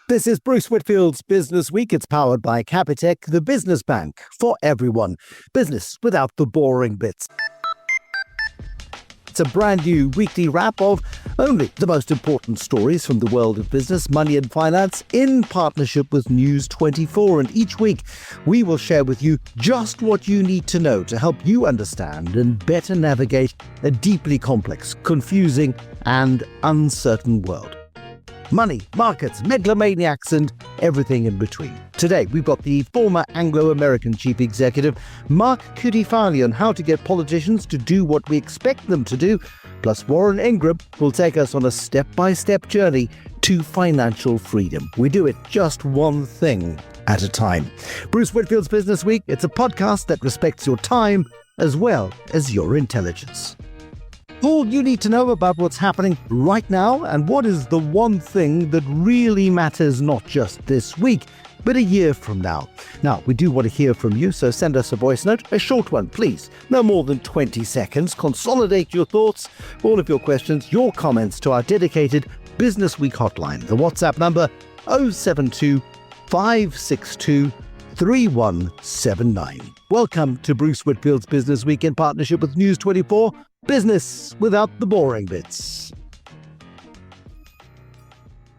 This is Bruce Whitfield's Business Week. It's powered by Capitec, the business bank for everyone. Business without the boring bits. It's a brand new weekly wrap of only the most important stories from the world of business, money and finance in partnership with News 24. And each week we will share with you just what you need to know to help you understand and better navigate a deeply complex, confusing and uncertain world. Money, markets, megalomaniacs and everything in between. Today, we've got the former Anglo-American chief executive, Mark Cutifani, on how to get politicians to do what we expect them to do. Plus, Warren Ingram will take us on a step-by-step journey to financial freedom. We do it just one thing at a time. Bruce Whitfield's Business Week, it's a podcast that respects your time as well as your intelligence. All you need to know about what's happening right now and what is the one thing that really matters not just this week, but a year from now. Now, we do want to hear from you, so send us a voice note, a short one, please. No more than 20 seconds. Consolidate your thoughts, all of your questions, your comments to our dedicated Business Week hotline. The WhatsApp number 072 562 3179. Welcome to Bruce Whitfield's Business Week in partnership with News 24. Business without the boring bits.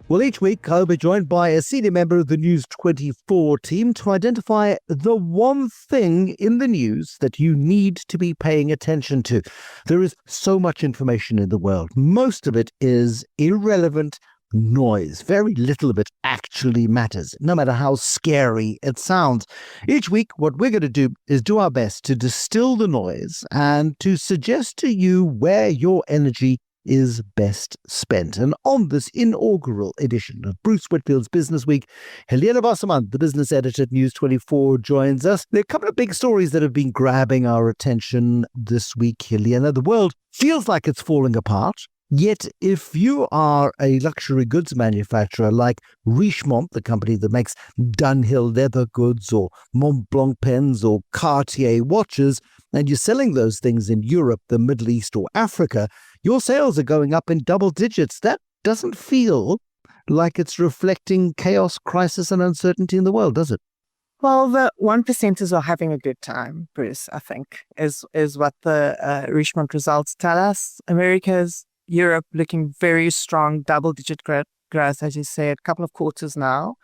Well, each week I'll be joined by a senior member of the News 24 team to identify the one thing in the news that you need to be paying attention to. There is so much information in the world. Most of it is irrelevant noise. Very little of it actually matters, no matter how scary it sounds. Each week, what we're going to do is do our best to distill the noise and to suggest to you where your energy is best spent. And on this inaugural edition of Bruce Whitfield's Business Week, Helena Bosserman, the business editor at News 24, joins us. There are a couple of big stories that have been grabbing our attention this week, Helena. The world feels like it's falling apart. Yet, if you are a luxury goods manufacturer like Richemont, the company that makes Dunhill leather goods or Montblanc pens or Cartier watches, and you're selling those things in Europe, the Middle East or Africa, your sales are going up in double digits. That doesn't feel like it's reflecting chaos, crisis and uncertainty in the world, does it? Well, the 1%ers are having a good time, Bruce, I think, is what the Richemont results tell us. Europe looking very strong, double-digit growth, as you said, a couple of quarters now,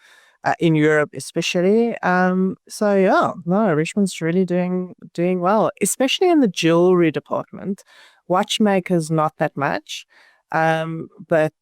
in Europe especially. Richmont's really doing well, especially in the jewelry department. Watchmakers, not that much, but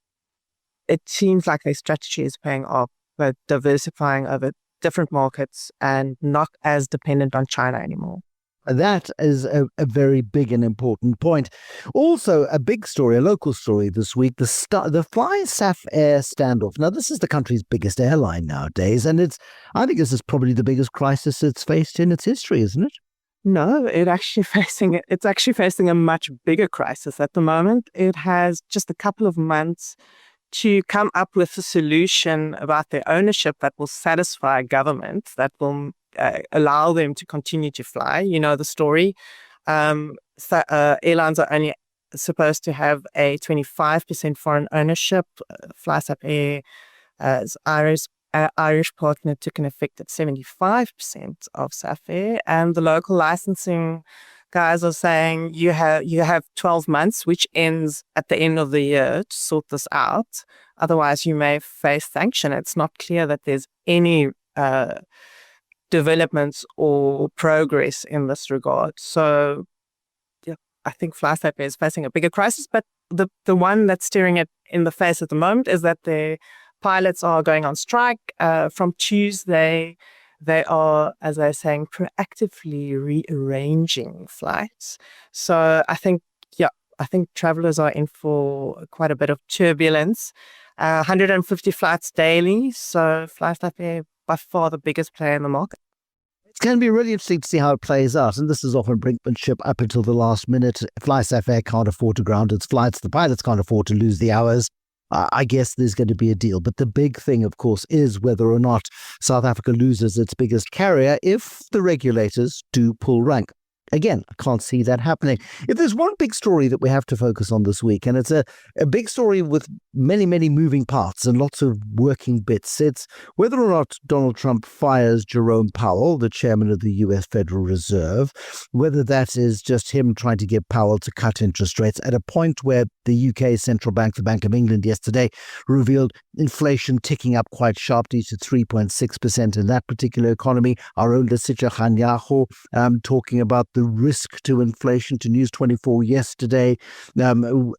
it seems like their strategy is paying off, but diversifying over different markets and not as dependent on China anymore. That is a very big and important point. Also, a big story, a local story this week, the Fly SAF Air standoff. Now, this is the country's biggest airline nowadays, and I think this is probably the biggest crisis it's faced in its history, isn't it? No, it's actually facing a much bigger crisis at the moment. It has just a couple of months to come up with a solution about their ownership that will satisfy government, that will allow them to continue to fly. You know the story. Airlines are only supposed to have a 25% foreign ownership. FlySap Air's Irish partner took an effect at 75% of SAF Air, and the local licensing guys are saying you have 12 months, which ends at the end of the year, to sort this out. Otherwise, you may face sanction. It's not clear that there's any developments or progress in this regard. So, yeah, I think FlySap Air is facing a bigger crisis, but the one that's staring it in the face at the moment is that their pilots are going on strike. From Tuesday, they are, as they're saying, proactively rearranging flights. So I think travelers are in for quite a bit of turbulence. 150 flights daily. So FlySap Air, by far the biggest player in the market. It's going to be really interesting to see how it plays out. And this is often brinkmanship up until the last minute. FlySap Air can't afford to ground its flights. The pilots can't afford to lose the hours. I guess there's going to be a deal. But the big thing, of course, is whether or not South Africa loses its biggest carrier if the regulators do pull rank. again, I can't see that happening. If there's one big story that we have to focus on this week, and it's a big story with many, many moving parts and lots of working bits, it's whether or not Donald Trump fires Jerome Powell, the chairman of the U.S. Federal Reserve, whether that is just him trying to get Powell to cut interest rates at a point where the UK central bank, the Bank of England, yesterday revealed inflation ticking up quite sharply to 3.6% in that particular economy. Our own Lesicha Khanyaho talking about the risk to inflation to News 24 yesterday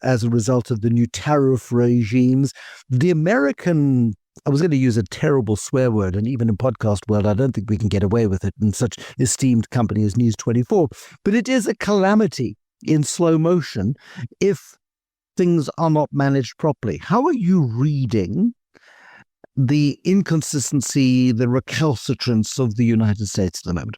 as a result of the new tariff regimes. The American, I was going to use a terrible swear word, and even in podcast world, I don't think we can get away with it in such esteemed company as News 24, but it is a calamity in slow motion if things are not managed properly. How are you reading the inconsistency, the recalcitrance of the United States at the moment?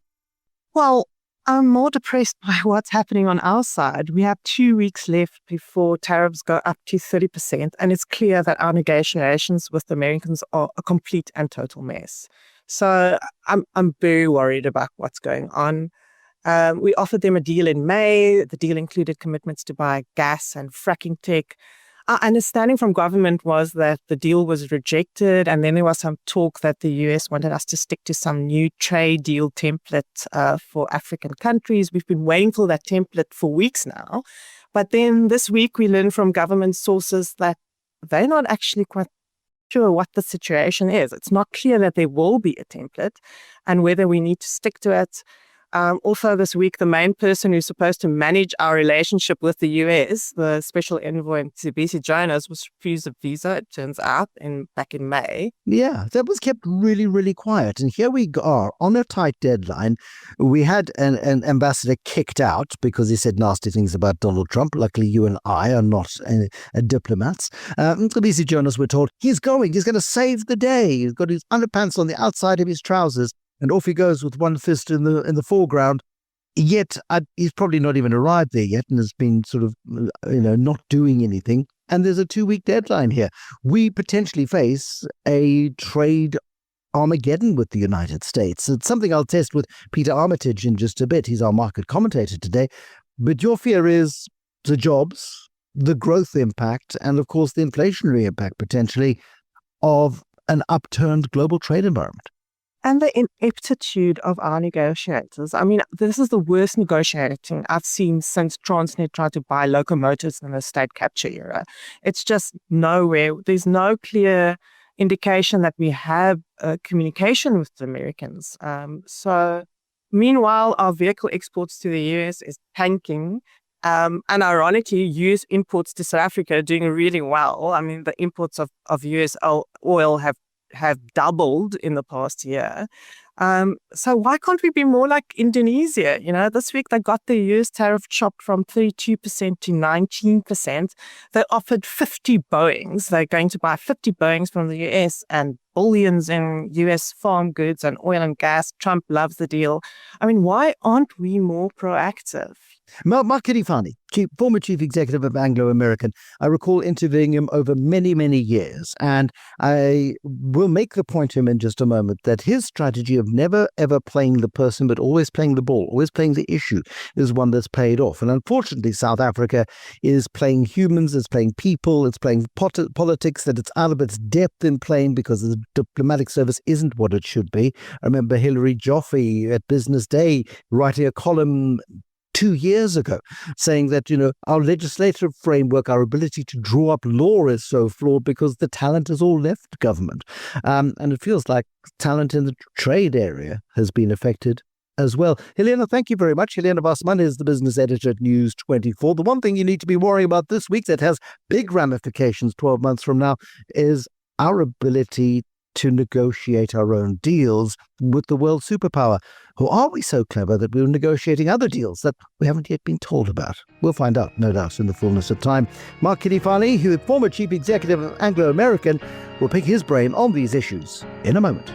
Well, I'm more depressed by what's happening on our side. We have 2 weeks left before tariffs go up to 30%, and it's clear that our negotiations with the Americans are a complete and total mess. So I'm very worried about what's going on. We offered them a deal in May. The deal included commitments to buy gas and fracking tech. Our understanding from government was that the deal was rejected, and then there was some talk that the US wanted us to stick to some new trade deal template for African countries. We've been waiting for that template for weeks now. But then this week we learned from government sources that they're not actually quite sure what the situation is. It's not clear that there will be a template and whether we need to stick to it. Also this week, the main person who's supposed to manage our relationship with the US, the special envoy Mcebisi Jonas, was refused a visa, it turns out, back in May. Yeah, that was kept really, really quiet. And here we are on a tight deadline. We had an ambassador kicked out because he said nasty things about Donald Trump. Luckily, you and I are not diplomats. Mcebisi Jonas, we're told, he's going to save the day. He's got his underpants on the outside of his trousers. And off he goes with one fist in the foreground. Yet he's probably not even arrived there yet and has been sort of, not doing anything. And there's a 2-week deadline here. We potentially face a trade Armageddon with the United States. It's something I'll test with Peter Armitage in just a bit. He's our market commentator today. But your fear is the jobs, the growth impact, and of course the inflationary impact potentially of an upturned global trade environment. And the ineptitude of our negotiators. I mean, this is the worst negotiating I've seen since Transnet tried to buy locomotives in the state capture era. It's just nowhere. There's no clear indication that we have communication with the Americans. So meanwhile, our vehicle exports to the US is tanking. And ironically, US imports to South Africa are doing really well. I mean, the imports of US oil have doubled in the past year. So why can't we be more like Indonesia? This week they got the US tariff chopped from 32% to 19%. They offered 50 Boeings. They're going to buy 50 Boeings from the US and billions in US farm goods and oil and gas. Trump loves the deal. I mean, why aren't we more proactive? Mark Kirifani, former chief executive of Anglo American. I recall interviewing him over many, many years, and I will make the point to him in just a moment that his strategy of never, ever playing the person, but always playing the ball, always playing the issue, is one that's paid off. And unfortunately, South Africa is playing humans, it's playing people, it's playing politics, that it's out of its depth in playing because the diplomatic service isn't what it should be. I remember Hilary Joffe at Business Day writing a column 2 years ago, saying that, our legislative framework, our ability to draw up law is so flawed because the talent has all left government. And it feels like talent in the trade area has been affected as well. Helena, thank you very much. Helena Wasserman is the business editor at News 24. The one thing you need to be worrying about this week that has big ramifications 12 months from now is our ability to negotiate our own deals with the world superpower. Or are we so clever that we're negotiating other deals that we haven't yet been told about? We'll find out, no doubt, in the fullness of time. Mark Kirifani, who is former chief executive of Anglo American, will pick his brain on these issues in a moment.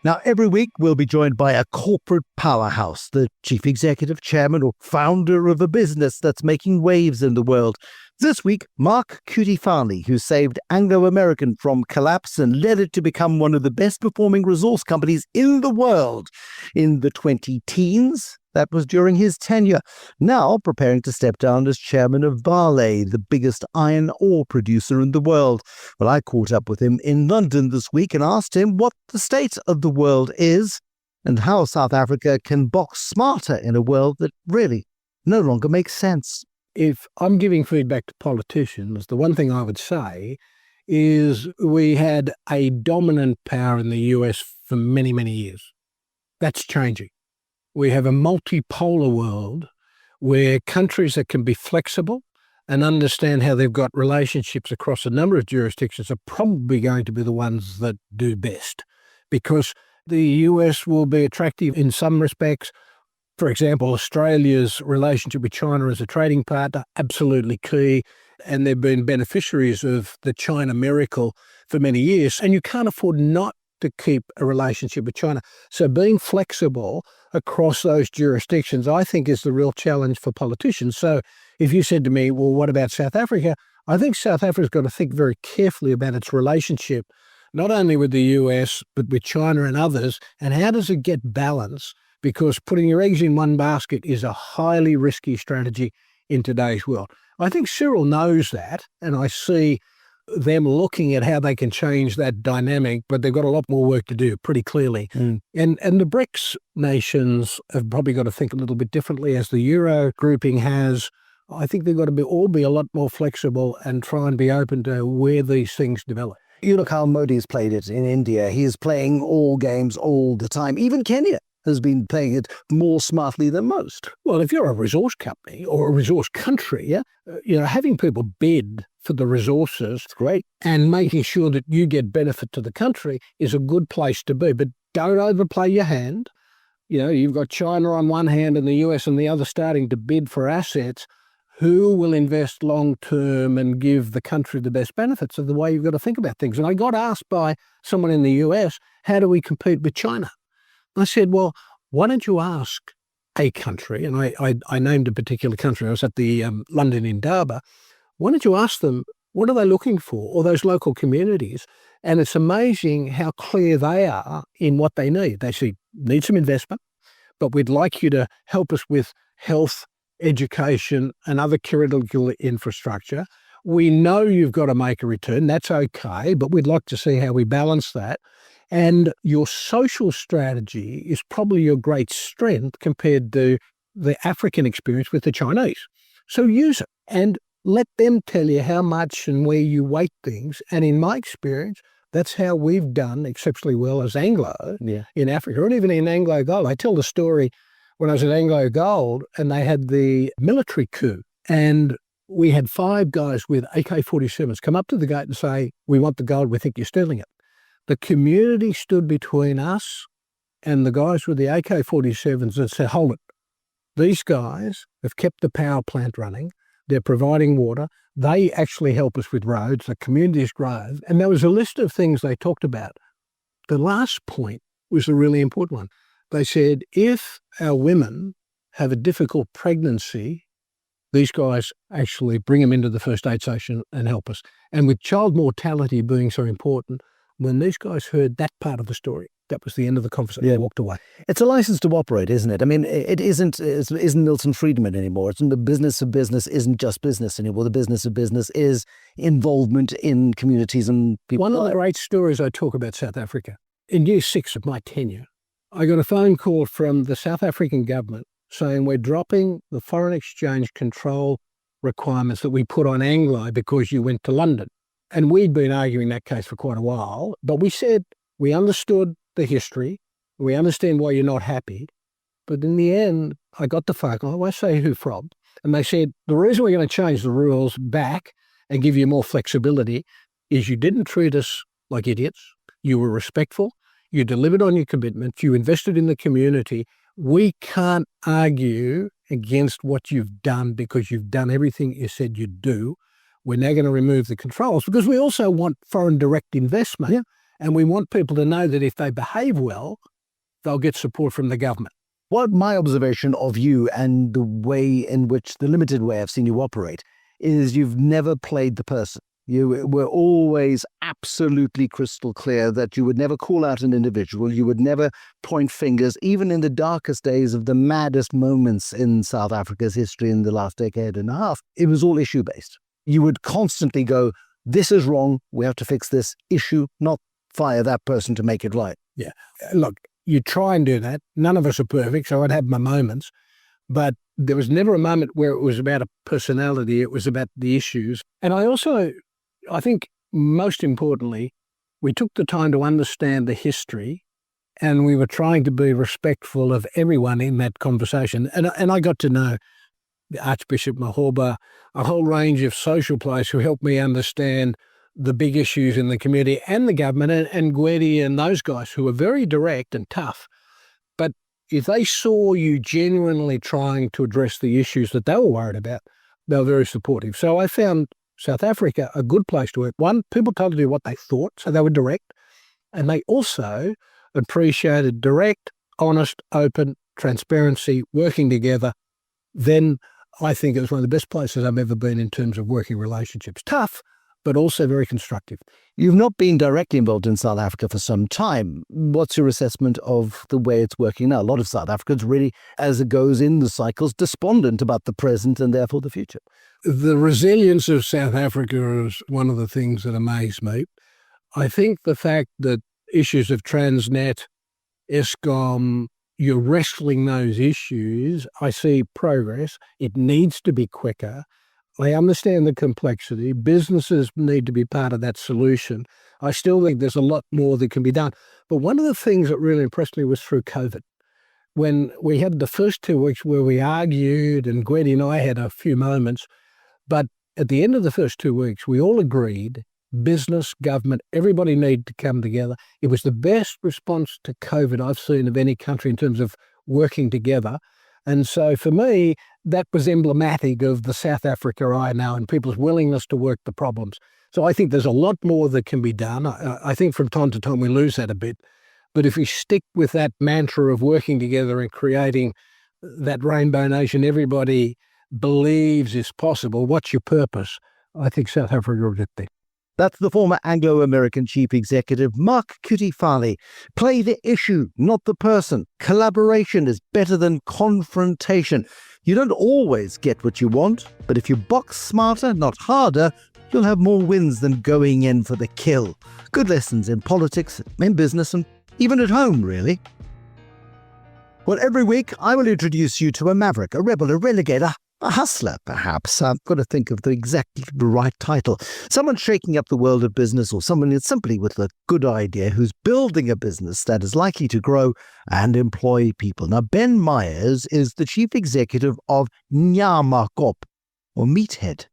Now, every week we'll be joined by a corporate powerhouse, the chief executive, chairman, or founder of a business that's making waves in the world. This week, Mark Cutifani, who saved Anglo-American from collapse and led it to become one of the best-performing resource companies in the world in the 20-teens. That was during his tenure. Now preparing to step down as chairman of Vale, the biggest iron ore producer in the world. Well, I caught up with him in London this week and asked him what the state of the world is and how South Africa can box smarter in a world that really no longer makes sense. If I'm giving feedback to politicians, the one thing I would say is we had a dominant power in the US for many, many years. That's changing. We have a multipolar world where countries that can be flexible and understand how they've got relationships across a number of jurisdictions are probably going to be the ones that do best, because the US will be attractive in some respects. For example, Australia's relationship with China as a trading partner, absolutely key, and they've been beneficiaries of the China miracle for many years, and you can't afford not to keep a relationship with China. So being flexible across those jurisdictions, I think, is the real challenge for politicians. So if you said to me, well, what about South Africa? I think South Africa's got to think very carefully about its relationship, not only with the US, but with China and others, and how does it get balance? Because putting your eggs in one basket is a highly risky strategy in today's world. I think Cyril knows that, and I see them looking at how they can change that dynamic, but they've got a lot more work to do pretty clearly. And the BRICS nations have probably got to think a little bit differently, as the Euro grouping has. I think they've got to all be a lot more flexible and try and be open to where these things develop. You look how Modi's played it in India. He is playing all games all the time. Even Kenya has been playing it more smartly than most. Well, if you're a resource company or a resource country, having people bid for the resources, it's great, and making sure that you get benefit to the country is a good place to be. But don't overplay your hand. You've got China on one hand and the US on the other starting to bid for assets. Who will invest long term and give the country the best benefits of the way you've got to think about things? And I got asked by someone in the US, how do we compete with China? I said, well, why don't you ask a country, and I named a particular country. I was at the London Indaba. Why don't you ask them, what are they looking for, or those local communities? And it's amazing how clear they are in what they need. They say, need some investment, but we'd like you to help us with health, education, and other critical infrastructure. We know you've got to make a return. That's okay, but we'd like to see how we balance that. And your social strategy is probably your great strength compared to the African experience with the Chinese. So use it and let them tell you how much and where you weight things. And in my experience, that's how we've done exceptionally well as Anglo in Africa, or even in Anglo Gold. I tell the story when I was at Anglo Gold and they had the military coup, and we had 5 guys with AK-47s come up to the gate and say, we want the gold, we think you're stealing it. The community stood between us and the guys with the AK-47s and said, hold it. These guys have kept the power plant running. They're providing water. They actually help us with roads. The community's grown. And there was a list of things they talked about. The last point was a really important one. They said, if our women have a difficult pregnancy, these guys actually bring them into the first aid station and help us. And with child mortality being so important, when these guys heard that part of the story, that was the end of the conversation. They walked away. It's a license to operate, isn't it? I mean, it isn't Milton Friedman anymore. It's the business of business isn't just business anymore. The business of business is involvement in communities and people. One of the great stories I talk about South Africa, in year 6 of my tenure, I got a phone call from the South African government saying we're dropping the foreign exchange control requirements that we put on Anglo because you went to London. And we'd been arguing that case for quite a while, but we said we understood the history, we understand why you're not happy, but in the end, I got the phone call, I won't say who from, and they said, the reason we're going to change the rules back and give you more flexibility is you didn't treat us like idiots, you were respectful, you delivered on your commitments, you invested in the community. We can't argue against what you've done because you've done everything you said you'd do. We're now going to remove the controls because we also want foreign direct investment. And we want people to know that if they behave well, they'll get support from the government. What my observation of you and the way in which, the limited way I've seen you operate, is you've never played the person. You were always absolutely crystal clear that you would never call out an individual. You would never point fingers, even in the darkest days of the maddest moments in South Africa's history in the last decade and a half. It was all issue-based. You would constantly go, this is wrong, we have to fix this issue, not fire that person to make it right. Yeah. Look, you try and do that. None of us are perfect, so I'd have my moments. But there was never a moment where it was about a personality. It was about the issues. And I think most importantly, we took the time to understand the history, and we were trying to be respectful of everyone in that conversation. And I got to know the Archbishop Mahoba, a whole range of social players who helped me understand the big issues in the community and the government, and Gwedi and those guys who were very direct and tough. But if they saw you genuinely trying to address the issues that they were worried about, they were very supportive. So I found South Africa a good place to work. One, people told you what they thought, so they were direct. And they also appreciated direct, honest, open, transparency, working together. Then I think it was one of the best places I've ever been in terms of working relationships. Tough, but also very constructive. You've not been directly involved in South Africa for some time. What's your assessment of the way it's working now? A lot of South Africans really, as it goes in the cycles, despondent about the present and therefore the future. The resilience of South Africa is one of the things that amaze me. I think the fact that issues of Transnet, Eskom, you're wrestling those issues, I see progress. It needs to be quicker. I understand the complexity. Businesses need to be part of that solution. I still think there's a lot more that can be done. But one of the things that really impressed me was through COVID. When we had the first 2 weeks where we argued, and Gwedi and I had a few moments, but at the end of the first 2 weeks, we all agreed, business, government, everybody needed to come together. It was the best response to COVID I've seen of any country in terms of working together. And so for me, that was emblematic of the South Africa I know and people's willingness to work the problems. So I think there's a lot more that can be done. I think from time to time we lose that a bit. But if we stick with that mantra of working together and creating that rainbow nation everybody believes is possible, what's your purpose? I think South Africa will get there. That's the former Anglo-American chief executive, Mark Cutifani. Play the issue, not the person. Collaboration is better than confrontation. You don't always get what you want, but if you box smarter, not harder, you'll have more wins than going in for the kill. Good lessons in politics, in business, and even at home, really. Well, every week I will introduce you to a maverick, a rebel, a renegader, a hustler, perhaps. I've got to think of the exactly right title. Someone shaking up the world of business, or someone simply with a good idea who's building a business that is likely to grow and employ people. Now, Ben Meyers is the chief executive of Nyamakop, or Meathead.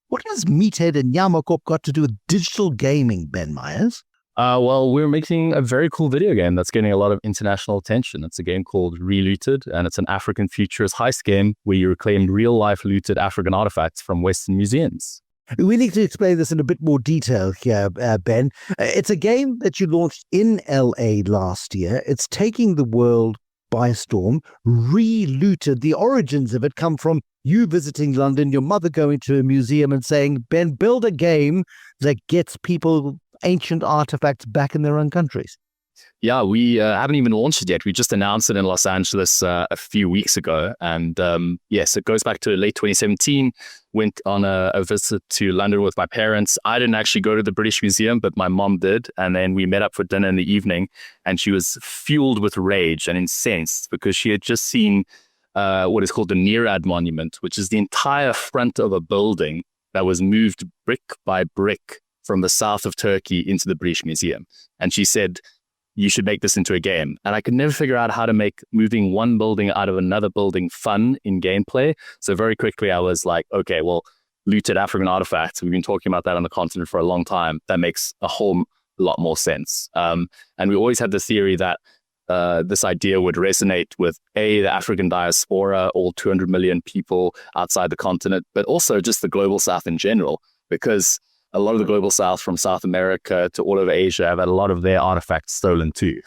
What has Meathead and Nyamakop got to do with digital gaming, Ben Meyers? Well, we're making a very cool video game that's getting a lot of international attention. It's a game called Relooted, and it's an African futurist heist game where you reclaim real-life looted African artifacts from Western museums. We need to explain this in a bit more detail here, Ben. It's a game that you launched in LA last year. It's taking the world by storm. Relooted, the origins of it come from you visiting London, your mother going to a museum and saying, Ben, build a game that gets people ancient artifacts back in their own countries. Yeah, we haven't even launched it yet. We just announced it in Los Angeles a few weeks ago. And yes, it goes back to late 2017. Went on a visit to London with my parents. I didn't actually go to the British Museum, but my mom did. And then we met up for dinner in the evening, and she was fueled with rage and incensed because she had just seen what is called the Nearad Monument, which is the entire front of a building that was moved brick by brick from the south of Turkey into the British Museum. And she said, you should make this into a game. And I could never figure out how to make moving one building out of another building fun in gameplay. So very quickly I was like, okay, well, looted African artifacts, we've been talking about that on the continent for a long time. That makes a whole lot more sense. And we always had the theory that this idea would resonate with the African diaspora, all 200 million people outside the continent, but also just the global south in general, because a lot of the global south, from South America to all over Asia, have had a lot of their artifacts stolen too.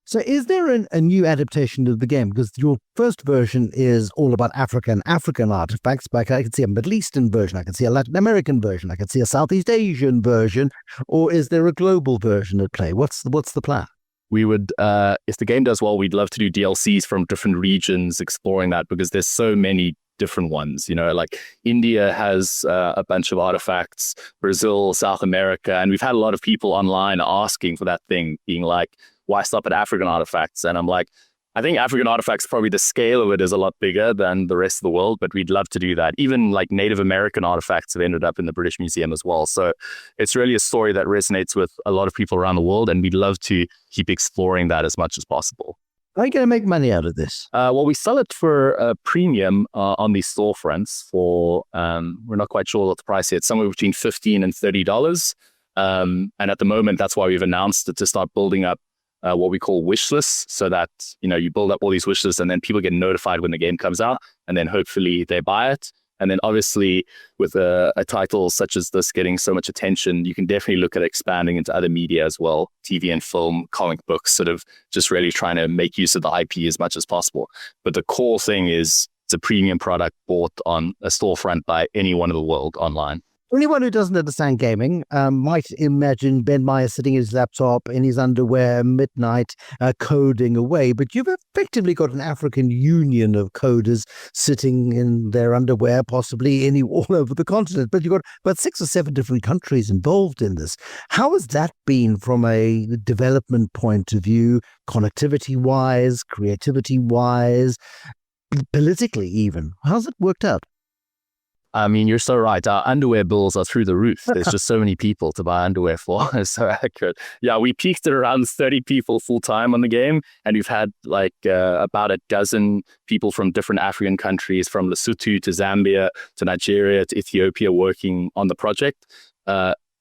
So is there a new adaptation of the game? Because your first version is all about African artifacts, but I can see a Middle Eastern version, I can see a Latin American version, I can see a Southeast Asian version, or is there a global version at play? What's the plan? We would, if the game does well, we'd love to do DLCs from different regions exploring that, because there's so many different ones. Like India has a bunch of artifacts, Brazil, South America, and we've had a lot of people online asking for that thing, being like, why stop at African artifacts? And I'm like, I think African artifacts, probably the scale of it is a lot bigger than the rest of the world, but we'd love to do that. Even like Native American artifacts have ended up in the British Museum as well. So it's really a story that resonates with a lot of people around the world, and we'd love to keep exploring that as much as possible. How are you going to make money out of this? Well, we sell it for a premium on these storefronts for, we're not quite sure what the price is, somewhere between $15 and $30. And at the moment, that's why we've announced it, to start building up what we call wish lists, so that, you build up all these wish lists and then people get notified when the game comes out, and then hopefully they buy it. And then obviously with a title such as this getting so much attention, you can definitely look at expanding into other media as well, TV and film, comic books, sort of just really trying to make use of the IP as much as possible. But the core thing is it's a premium product bought on a storefront by anyone in the world online. Anyone who doesn't understand gaming might imagine Ben Meyers sitting in his laptop in his underwear, midnight, coding away. But you've effectively got an African union of coders sitting in their underwear, possibly all over the continent. But you've got about 6 or 7 different countries involved in this. How has that been from a development point of view, connectivity-wise, creativity-wise, politically even? How's it worked out? I mean, you're so right. Our underwear bills are through the roof. There's just so many people to buy underwear for. It's so accurate. Yeah, we peaked at around 30 people full time on the game. And we've had like about a dozen people from different African countries, from Lesotho to Zambia to Nigeria to Ethiopia, working on the project.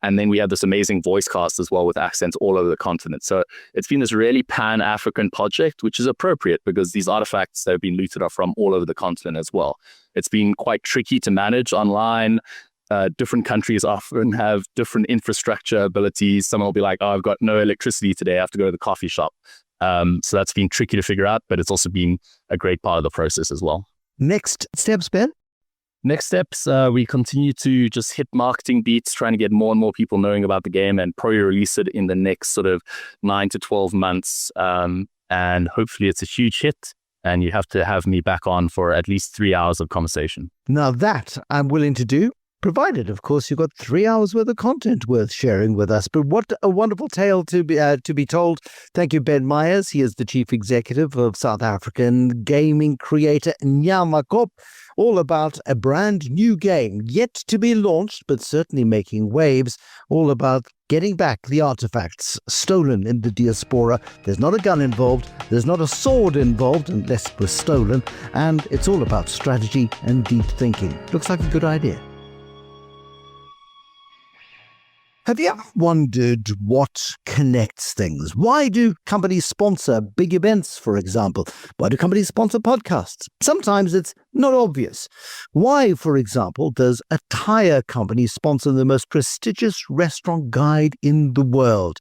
And then we have this amazing voice cast as well, with accents all over the continent. So it's been this really pan-African project, which is appropriate because these artifacts that have been looted are from all over the continent as well. It's been quite tricky to manage online. Different countries often have different infrastructure abilities. Someone will be like, oh, I've got no electricity today, I have to go to the coffee shop. So that's been tricky to figure out, but it's also been a great part of the process as well. Next steps, Ben? Next steps, we continue to just hit marketing beats, trying to get more and more people knowing about the game, and probably release it in the next sort of 9 to 12 months. And hopefully it's a huge hit, and you have to have me back on for at least 3 hours of conversation. Now that I'm willing to do, provided, of course, you've got 3 hours worth of content worth sharing with us. But what a wonderful tale to be told. Thank you, Ben Meyers. He is the chief executive of South African gaming creator Nyamakop. All about a brand new game, yet to be launched, but certainly making waves. All about getting back the artifacts stolen in the diaspora. There's not a gun involved. There's not a sword involved, unless it was stolen. And it's all about strategy and deep thinking. Looks like a good idea. Have you ever wondered what connects things? Why do companies sponsor big events, for example? Why do companies sponsor podcasts? Sometimes it's not obvious. Why, for example, does a tire company sponsor the most prestigious restaurant guide in the world?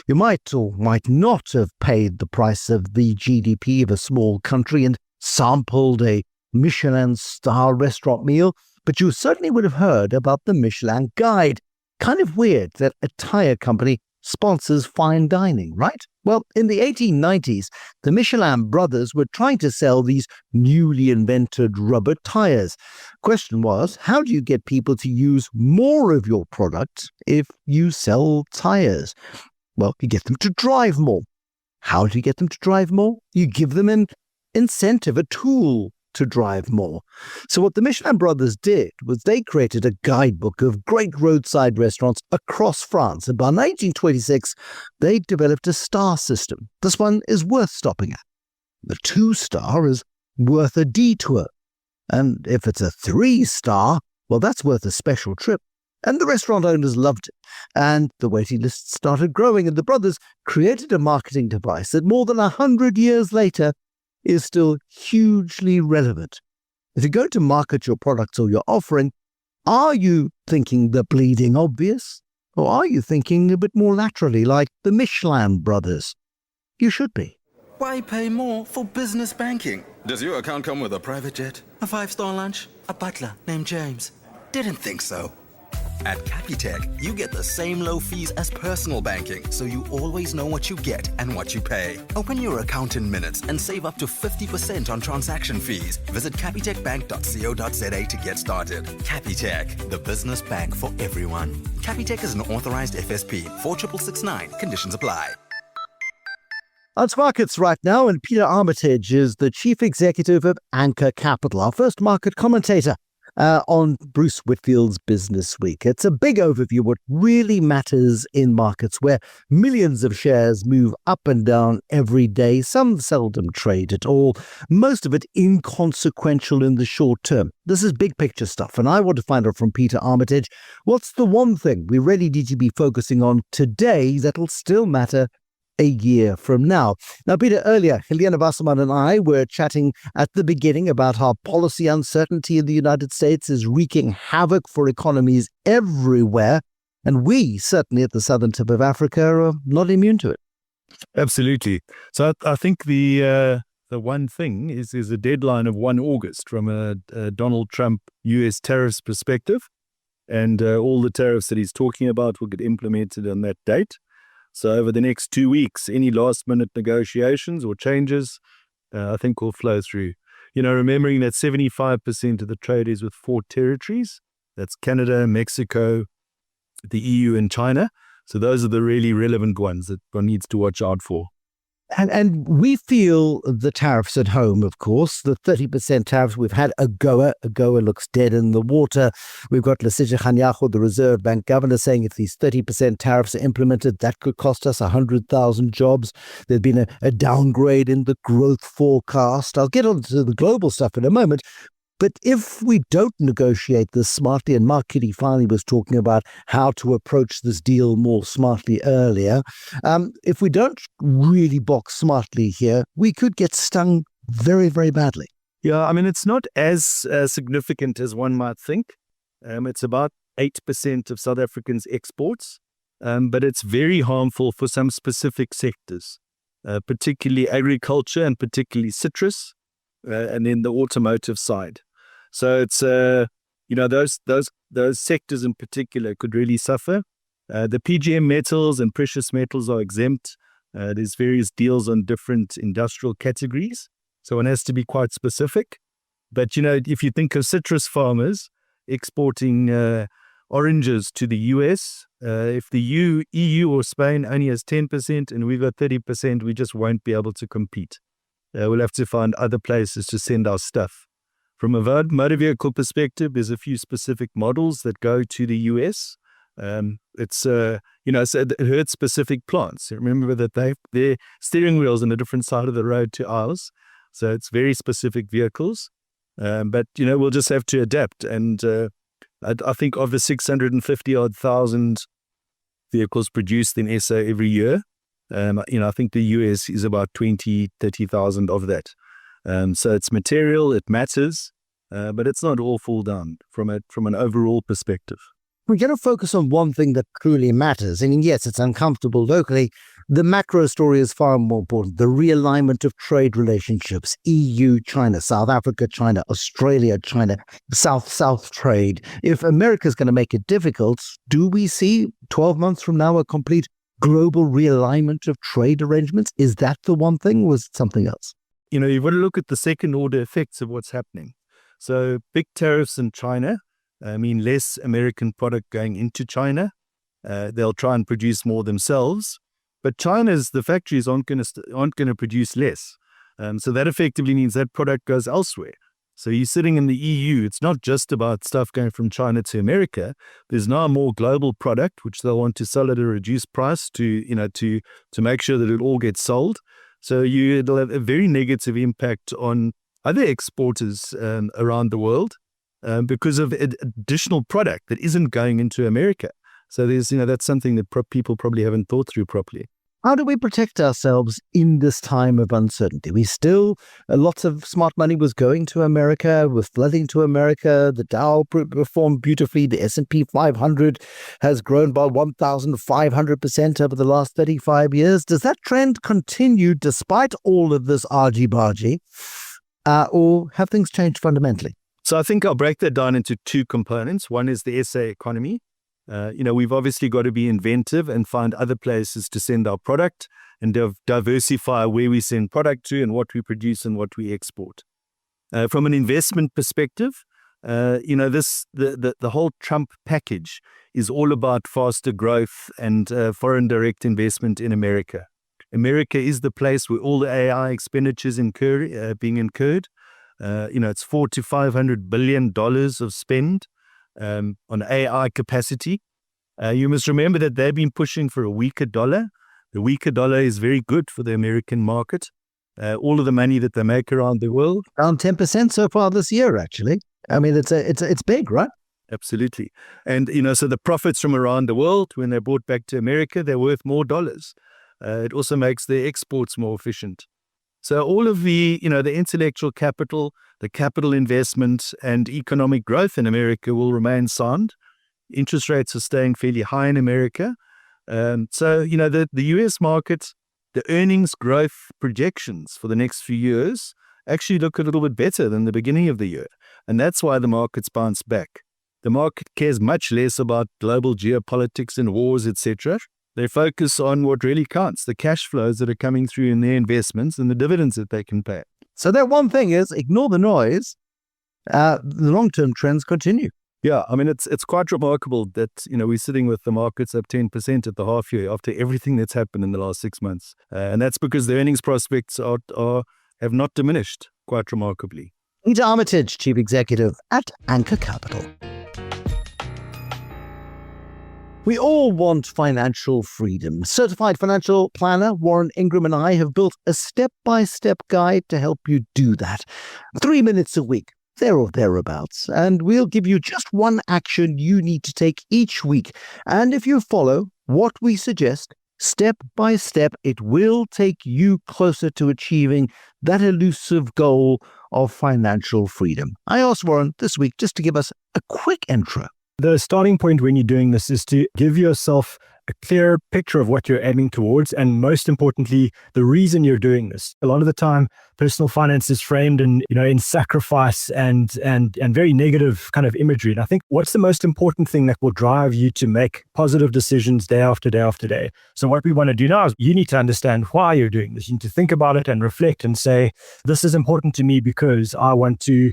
You might or might not have paid the price of the GDP of a small country and sampled a Michelin star restaurant meal, but you certainly would have heard about the Michelin Guide. Kind of weird that a tire company sponsors fine dining, right? Well, in the 1890s, the Michelin brothers were trying to sell these newly invented rubber tires. Question was, how do you get people to use more of your product if you sell tires? Well, you get them to drive more. How do you get them to drive more? You give them an incentive, a tool to drive more. So what the Michelin brothers did was they created a guidebook of great roadside restaurants across France. And by 1926, they developed a star system. This one is worth stopping at. The 2-star is worth a detour. And if it's a 3-star, well, that's worth a special trip. And the restaurant owners loved it. And the waiting list started growing, and the brothers created a marketing device that more than 100 years later is still hugely relevant. If you're going to market your products or your offering, Are you thinking the bleeding obvious? Or are you thinking a bit more laterally, like the Michelin brothers? You should be. Why pay more for business banking? Does your account come with a private jet? A 5-star lunch? A butler named James? Didn't think so. At Capitec, you get the same low fees as personal banking, so you always know what you get and what you pay. Open your account in minutes and save up to 50% on transaction fees. Visit capitecbank.co.za to get started. Capitec, the business bank for everyone. Capitec is an authorized FSP. 4669. Conditions apply. On markets right now, and Peter Armitage is the chief executive of Anchor Capital, our first market commentator on Bruce Whitfield's Business Week. It's a big overview of what really matters in markets where millions of shares move up and down every day. Some seldom trade at all, most of it inconsequential in the short term. This is big picture stuff, and I want to find out from Peter Armitage, what's the one thing we really need to be focusing on today that'll still matter a year from now. Now, Peter, earlier, Helena Wasserman and I were chatting at the beginning about how policy uncertainty in the United States is wreaking havoc for economies everywhere, and we, certainly at the southern tip of Africa, are not immune to it. Absolutely. So I think the one thing is a deadline of 1 August from a Donald Trump US tariffs perspective, and all the tariffs that he's talking about will get implemented on that date. So over the next 2 weeks, any last-minute negotiations or changes, I think will flow through. You know, remembering that 75% of the trade is with 4 territories. That's Canada, Mexico, the EU, and China. So those are the really relevant ones that one needs to watch out for. And we feel the tariffs at home, of course. The 30% tariffs, we've had AGOA. AGOA looks dead in the water. We've got Lesotho Kganyago, the Reserve Bank governor, saying if these 30% tariffs are implemented, that could cost us 100,000 jobs. There's been a downgrade in the growth forecast. I'll get on to the global stuff in a moment. But if we don't negotiate this smartly, and Mark Kitty finally was talking about how to approach this deal more smartly earlier, if we don't really box smartly here, we could get stung very, very badly. Yeah, I mean, it's not as significant as one might think. It's about 8% of South Africans' exports, but it's very harmful for some specific sectors, particularly agriculture and particularly citrus, and then the automotive side. So it's, those sectors in particular could really suffer. The PGM metals and precious metals are exempt. There's various deals on different industrial categories. So one has to be quite specific. But, if you think of citrus farmers exporting oranges to the US, if the EU or Spain only has 10% and we've got 30%, we just won't be able to compete. We'll have to find other places to send our stuff. From a motor vehicle perspective, there's a few specific models that go to the US. So it hurts specific plants. Remember that their steering wheels on a different side of the road to ours. So it's very specific vehicles. But we'll just have to adapt. And I think of the 650,000 vehicles produced in SA every year, I think the US is about 30,000 of that. So it's material, it matters, but it's not all fall down from an overall perspective. We're going to focus on one thing that truly matters. I mean, yes, it's uncomfortable locally. The macro story is far more important. The realignment of trade relationships, EU, China, South Africa, China, Australia, China, South-South trade. If America's going to make it difficult, do we see 12 months from now a complete global realignment of trade arrangements? Is that the one thing, or was it something else? You've got to look at the second order effects of what's happening. So big tariffs in China, less American product going into China. They'll try and produce more themselves, but the factories aren't going to produce less. So that effectively means that product goes elsewhere. So you're sitting in the EU. It's not just about stuff going from China to America. There's now more global product which they'll want to sell at a reduced price to make sure that it all gets sold. So it'll have a very negative impact on other exporters around the world because of additional product that isn't going into America. So there's, that's something that people probably haven't thought through properly. How do we protect ourselves in this time of uncertainty? Lots of smart money was going to America, was flooding to America. The Dow performed beautifully. The S&P 500 has grown by 1,500% over the last 35 years. Does that trend continue despite all of this argy-bargy, or have things changed fundamentally? So I think I'll break that down into two components. One is the SA economy. We've obviously got to be inventive and find other places to send our product and diversify where we send product to and what we produce and what we export. From an investment perspective, the whole Trump package is all about faster growth and foreign direct investment in America. America is the place where all the AI expenditures being incurred. It's $400 to $500 billion of spend on AI capacity. You must remember that they've been pushing for a weaker dollar. The weaker dollar is very good for the American market. All of the money that they make around the world. Down 10% so far this year, actually. I mean, it's big, right? Absolutely. And, so the profits from around the world, when they're brought back to America, they're worth more dollars. It also makes their exports more efficient. So all of the intellectual capital, the capital investment and economic growth in America will remain sound. Interest rates are staying fairly high in America. The US market, the earnings growth projections for the next few years actually look a little bit better than the beginning of the year. And that's why the market's bounced back. The market cares much less about global geopolitics and wars, etc. They focus on what really counts, the cash flows that are coming through in their investments and the dividends that they can pay. So that one thing is, ignore the noise, the long-term trends continue. Yeah, I mean, it's quite remarkable that, we're sitting with the markets up 10% at the half year after everything that's happened in the last 6 months. And that's because the earnings prospects have not diminished quite remarkably. Peter Armitage, Chief Executive at Anchor Capital. We all want financial freedom. Certified financial planner Warren Ingram and I have built a step-by-step guide to help you do that. 3 minutes a week, there or thereabouts, and we'll give you just one action you need to take each week. And if you follow what we suggest, step by step, it will take you closer to achieving that elusive goal of financial freedom. I asked Warren this week just to give us a quick intro. The starting point when you're doing this is to give yourself a clear picture of what you're aiming towards, and most importantly, the reason you're doing this. A lot of the time, personal finance is framed in sacrifice and very negative kind of imagery. And I think what's the most important thing that will drive you to make positive decisions day after day after day. So what we want to do now is you need to understand why you're doing this. You need to think about it and reflect and say, this is important to me because I want to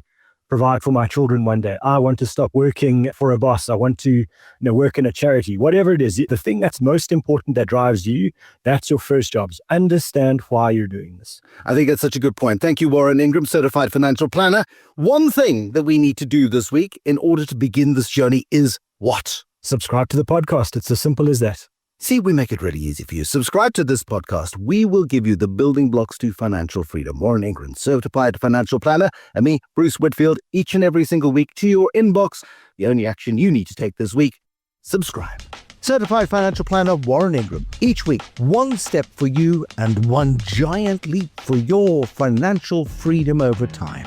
provide for my children one day. I want to stop working for a boss. I want to work in a charity. Whatever it is, the thing that's most important that drives you, that's your first job. Understand why you're doing this. I think that's such a good point. Thank you, Warren Ingram, Certified Financial Planner. One thing that we need to do this week in order to begin this journey is what? Subscribe to the podcast. It's as simple as that. See, we make it really easy for you. Subscribe to this podcast. We will give you the building blocks to financial freedom. Warren Ingram, Certified Financial Planner, and me, Bruce Whitfield, each and every single week to your inbox. The only action you need to take this week, subscribe. Certified Financial Planner Warren Ingram. Each week, one step for you and one giant leap for your financial freedom over time.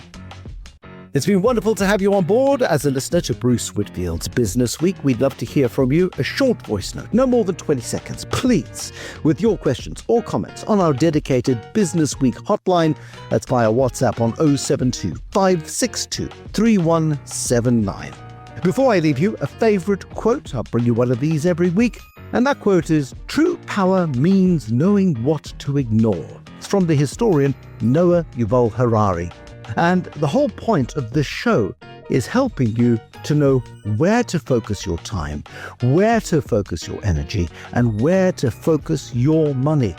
It's been wonderful to have you on board as a listener to Bruce Whitfield's Business Week. We'd love to hear from you. A short voice note, no more than 20 seconds, please, with your questions or comments on our dedicated Business Week hotline. That's via WhatsApp on 072 562 3179. Before I leave you, a favorite quote. I'll bring you one of these every week. And that quote is, "True power means knowing what to ignore." It's from the historian Noah Yuval Harari. And the whole point of this show is helping you to know where to focus your time, where to focus your energy, and where to focus your money.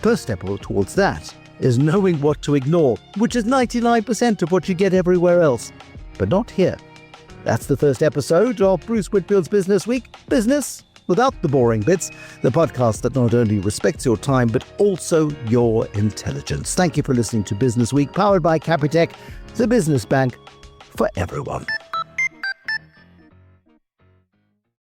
First step towards that is knowing what to ignore, which is 99% of what you get everywhere else, but not here. That's the first episode of Bruce Whitfield's Business Week. Business without the boring bits, the podcast that not only respects your time, but also your intelligence. Thank you for listening to Business Week, powered by Capitec, the business bank for everyone.